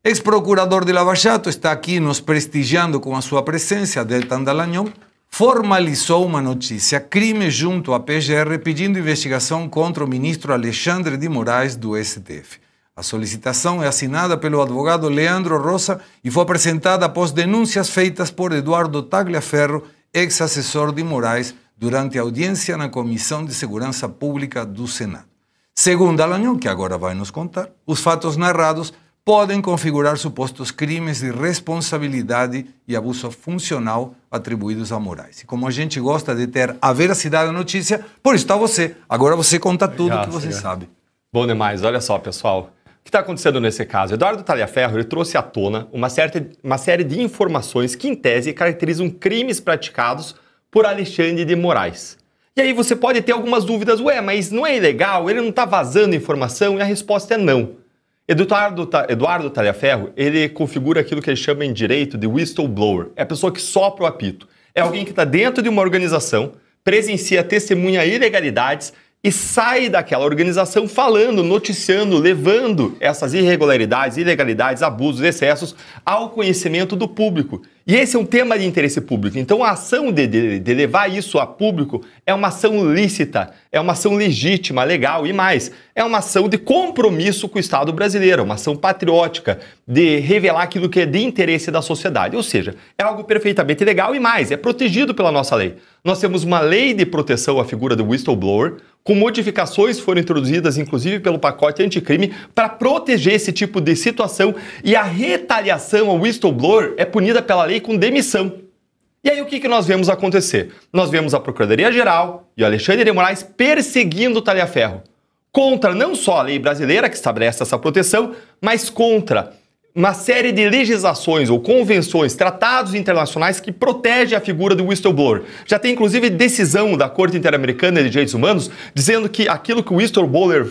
Ex-procurador de Lava Jato está aqui nos prestigiando com a sua presença. Deltan Dallagnol formalizou uma notícia, crime junto à PGR, pedindo investigação contra o ministro Alexandre de Moraes do STF. A solicitação é assinada pelo advogado Leandro Rosa e foi apresentada após denúncias feitas por Eduardo Tagliaferro, ex-assessor de Moraes, durante a audiência na Comissão de Segurança Pública do Senado. Segundo Dallagnol, que agora vai nos contar, os fatos narrados podem configurar supostos crimes de responsabilidade e abuso funcional atribuídos a Moraes. E como a gente gosta de ter a veracidade da notícia, por isso está você. Agora você conta tudo o que você sabe. Bom demais. Olha só, pessoal. O que está acontecendo nesse caso? Eduardo Tagliaferro ele trouxe à tona uma série de informações que, em tese, caracterizam crimes praticados por Alexandre de Moraes. E aí você pode ter algumas dúvidas. Ué, mas não é ilegal? Ele não está vazando informação? E a resposta é não. Eduardo Tagliaferro, ele configura aquilo que eles chamam em direito de whistleblower. É a pessoa que sopra o apito. É alguém que está dentro de uma organização, presencia, testemunha ilegalidades e sai daquela organização falando, noticiando, levando essas irregularidades, ilegalidades, abusos, excessos ao conhecimento do público. E esse é um tema de interesse público. Então a ação de levar isso a público é uma ação lícita, é uma ação legítima, legal e mais. É uma ação de compromisso com o Estado brasileiro, uma ação patriótica, de revelar aquilo que é de interesse da sociedade. Ou seja, é algo perfeitamente legal e mais, é protegido pela nossa lei. Nós temos uma lei de proteção à figura do whistleblower, com modificações que foram introduzidas, inclusive pelo pacote anticrime, para proteger esse tipo de situação. E a retaliação ao whistleblower é punida pela lei com demissão. E aí o que nós vemos acontecer? Nós vemos a Procuradoria-Geral e o Alexandre de Moraes perseguindo o Tagliaferro. Contra não só a lei brasileira, que estabelece essa proteção, mas contra uma série de legislações ou convenções, tratados internacionais que protegem a figura do whistleblower. Já tem inclusive decisão da Corte Interamericana de Direitos Humanos dizendo que aquilo que o whistleblower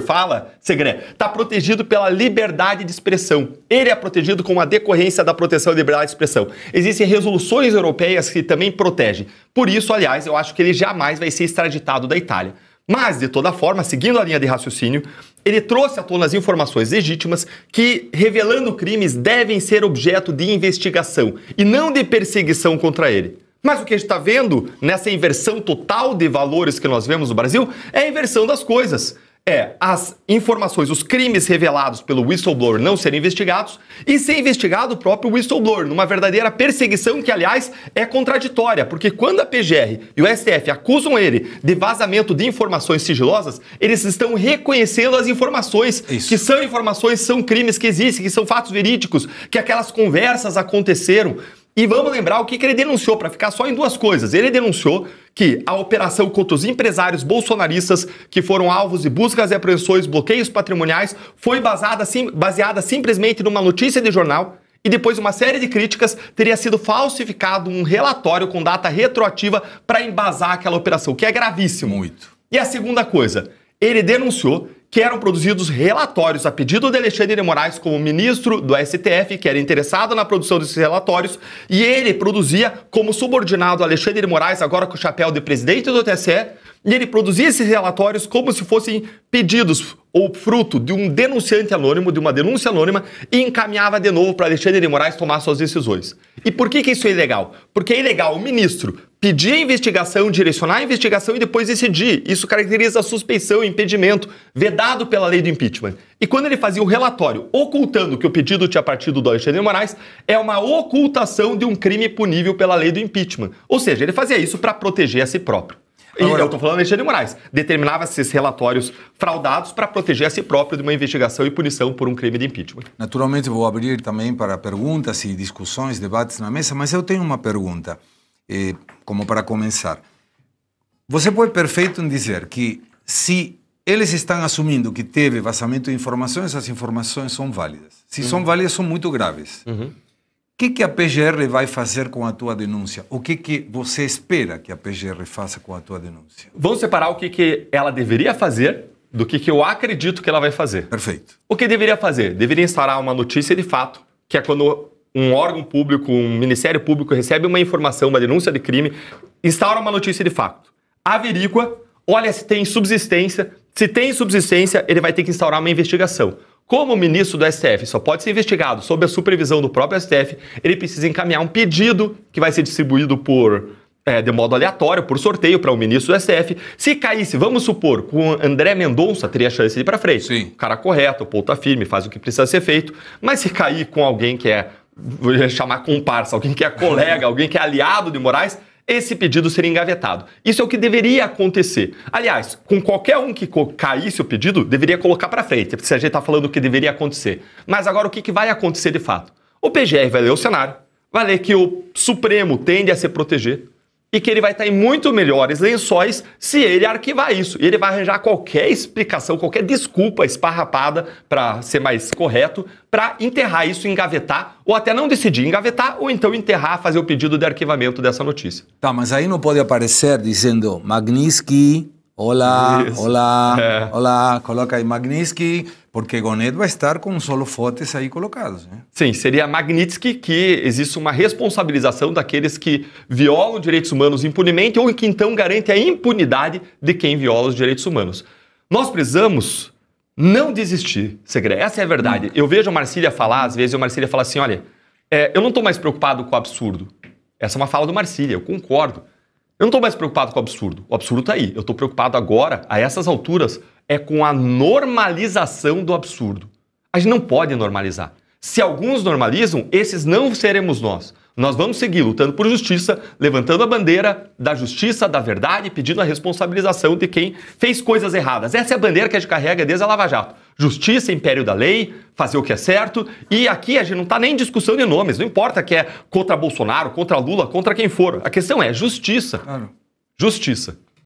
fala, Segré, está protegido pela liberdade de expressão. Ele é protegido com a decorrência da proteção à liberdade de expressão. Existem resoluções europeias que também protegem. Por isso, aliás, eu acho que ele jamais vai ser extraditado da Itália. Mas, de toda forma, seguindo a linha de raciocínio, ele trouxe à tona as informações legítimas que, revelando crimes, devem ser objeto de investigação e não de perseguição contra ele. Mas o que a gente está vendo nessa inversão total de valores que nós vemos no Brasil é a inversão das coisas. As informações, os crimes revelados pelo whistleblower não serem investigados e ser investigado o próprio whistleblower, numa verdadeira perseguição que, aliás, é contraditória, porque quando a PGR e o STF acusam ele de vazamento de informações sigilosas, eles estão reconhecendo as informações, que são informações, são crimes que existem, que são fatos verídicos, que aquelas conversas aconteceram. E vamos lembrar o que ele denunciou, para ficar só em duas coisas. Ele denunciou que a operação contra os empresários que foram alvos de buscas e apreensões, bloqueios patrimoniais, foi baseada simplesmente numa notícia de jornal e depois uma série de críticas teria sido falsificado um relatório com data retroativa para embasar aquela operação, que é gravíssimo. Muito. E a segunda coisa, ele denunciou que eram produzidos relatórios a pedido de Alexandre de Moraes como ministro do STF, que era interessado na produção desses relatórios, e ele produzia como subordinado a Alexandre de Moraes, agora com o chapéu de presidente do TSE, e ele produzia esses relatórios como se fossem pedidos ou fruto de um denunciante anônimo, de uma denúncia anônima, e encaminhava de novo para Alexandre de Moraes tomar suas decisões. E por que isso é ilegal? Porque é ilegal o ministro pedir a investigação, direcionar a investigação e depois decidir. Isso caracteriza a suspeição e impedimento, vedado pela lei do impeachment. E quando ele fazia o relatório ocultando que o pedido tinha partido do Alexandre de Moraes, é uma ocultação de um crime punível pela lei do impeachment. Ou seja, ele fazia isso para proteger a si próprio. Agora, eu estou falando do Alexandre de Moraes. Determinava esses relatórios fraudados para proteger a si próprio de uma investigação e punição por um crime de impeachment. Naturalmente, vou abrir também para perguntas e discussões, debates na mesa, mas eu tenho uma pergunta, como para começar. Você foi perfeito em dizer que se eles estão assumindo que teve vazamento de informações, as informações são válidas. Se são válidas, são muito graves. O que a PGR vai fazer com a tua denúncia? O que você espera que a PGR faça com a tua denúncia? Vamos separar o que ela deveria fazer do que eu acredito que ela vai fazer. Perfeito. O que deveria fazer? Deveria instaurar uma notícia de fato, que é quando um órgão público, um ministério público recebe uma informação, uma denúncia de crime, instaura uma notícia de fato. Averigua, olha se tem subsistência. Se tem subsistência, ele vai ter que instaurar uma investigação. Como o ministro do STF só pode ser investigado sob a supervisão do próprio STF, ele precisa encaminhar um pedido que vai ser distribuído de modo aleatório, por sorteio, para o ministro do STF. Se caísse, vamos supor, com o André Mendonça, teria chance de ir para frente. Sim. O cara correto, o ponta firme, faz o que precisa ser feito. Mas se cair com alguém que vou chamar comparsa, alguém que é colega, alguém que é aliado de Moraes, esse pedido seria engavetado. Isso é o que deveria acontecer. Aliás, com qualquer um que caísse o pedido, deveria colocar para frente, se a gente está falando o que deveria acontecer. Mas agora o que vai acontecer de fato? O PGR vai ler o cenário, vai ler que o Supremo tende a se proteger e que ele vai estar em muito melhores lençóis se ele arquivar isso. E ele vai arranjar qualquer explicação, qualquer desculpa esparrapada, para ser mais correto, para enterrar isso, engavetar, ou até não decidir engavetar, ou então enterrar, fazer o pedido de arquivamento dessa notícia. Tá, mas aí não pode aparecer dizendo Magnitsky, olá, Isso. olá, olá, coloca aí Magnitsky, porque Gonet vai estar com os holofotes aí colocados, né? Sim, seria Magnitsky que existe uma responsabilização daqueles que violam direitos humanos impunemente ou que então garante a impunidade de quem viola os direitos humanos. Nós precisamos não desistir, Segre. Essa é a verdade. Eu vejo a Marcília falar, às vezes a Marcília fala assim, olha, eu não estou mais preocupado com o absurdo. Essa é uma fala do Marcília, eu concordo. Eu não estou mais preocupado com o absurdo. O absurdo está aí. Eu estou preocupado agora, a essas alturas, com a normalização do absurdo. A gente não pode normalizar. Se alguns normalizam, esses não seremos nós. Nós vamos seguir lutando por justiça, levantando a bandeira da justiça, da verdade, pedindo a responsabilização de quem fez coisas erradas. Essa é a bandeira que a gente carrega desde a Lava Jato. Justiça, império da lei, fazer o que é certo. E aqui a gente não está nem em discussão de nomes. Não importa que é contra Bolsonaro, contra Lula, contra quem for. A questão é justiça. Claro. Justiça.